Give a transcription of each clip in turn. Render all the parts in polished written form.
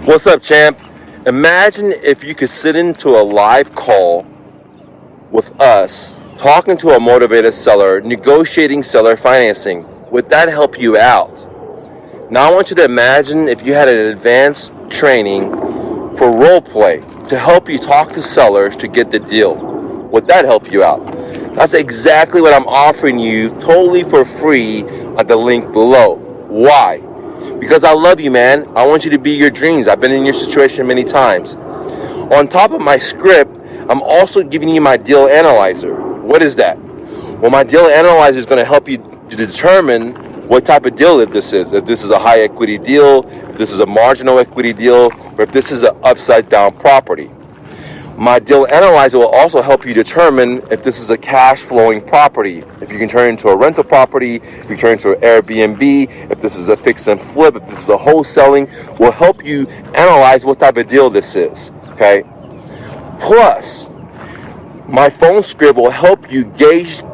What's up, champ? Imagine if you could sit into a live call with us, talking to a motivated seller, negotiating seller financing. Would that help you out? Now I want you to imagine if you had an advanced training for role play to help you talk to sellers to get the deal. Would that help you out? That's exactly what I'm offering you totally for free at the link below. Why? Because I love you, man. I want you to be your dreams. I've been in your situation many times. On top of my script, I'm also giving you my deal analyzer. What is that? Well, my deal analyzer is going to help you to determine what type of deal this is. If this is a high equity deal, if this is a marginal equity deal, or if this is an upside down property. My deal analyzer will also help you determine if this is a cash flowing property, if you can turn it into a rental property, if you turn it into an Airbnb, if this is a fix and flip, if this is a wholesaling, will help you analyze what type of deal this is, okay? Plus, my phone script will help you gauge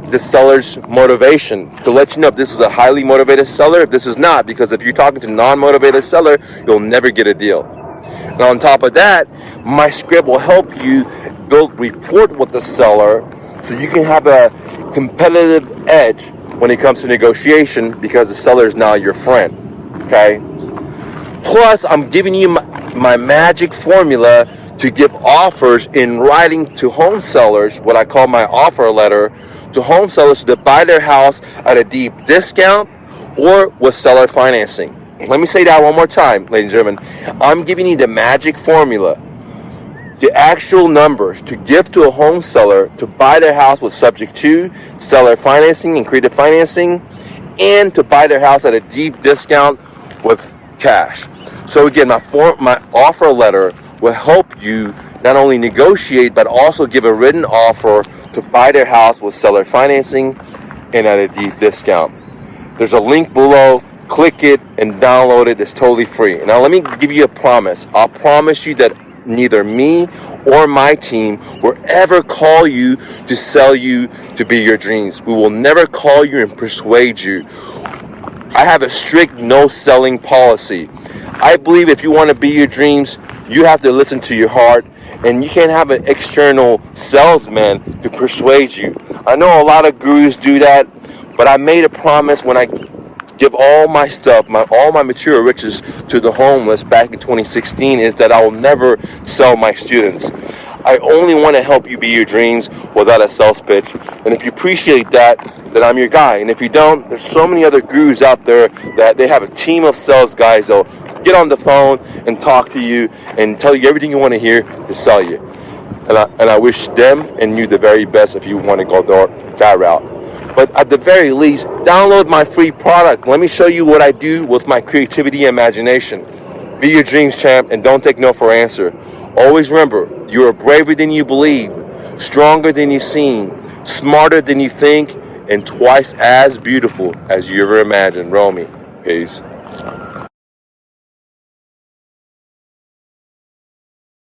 the seller's motivation to let you know if this is a highly motivated seller, if this is not, because if you're talking to a non-motivated seller, you'll never get a deal. And on top of that, my script will help you build rapport with the seller so you can have a competitive edge when it comes to negotiation because the seller is now your friend, okay? Plus, I'm giving you my magic formula to give offers in writing to home sellers, what I call my offer letter, to home sellers to buy their house at a deep discount or with seller financing. Let me say that one more time, ladies and gentlemen. I'm giving you the magic formula, the actual numbers to give to a home seller to buy their house with subject to seller financing and creative financing, and to buy their house at a deep discount with cash. So again, my offer letter will help you not only negotiate but also give a written offer to buy their house with seller financing and at a deep discount. There's a link below. Click it and download it. It's totally free. Now let me give you a promise. I'll promise you that neither me or my team will ever call you to sell you to be your dreams. We will never call you and persuade you. I have a strict no selling policy. I believe if you want to be your dreams, you have to listen to your heart, and you can't have an external salesman to persuade you. I know a lot of gurus do that, but I made a promise when I give all my stuff, all my material riches to the homeless back in 2016 is that I will never sell my students. I only want to help you be your dreams without a sales pitch. And if you appreciate that, then I'm your guy. And if you don't, there's so many other gurus out there that they have a team of sales guys that'll get on the phone and talk to you and tell you everything you want to hear to sell you. And I wish them and you the very best if you want to go that route. But at the very least, download my free product. Let me show you what I do with my creativity and imagination. Be your dreams, champ, and don't take no for an answer. Always remember, you are braver than you believe, stronger than you seem, smarter than you think, and twice as beautiful as you ever imagined. Romy. Peace.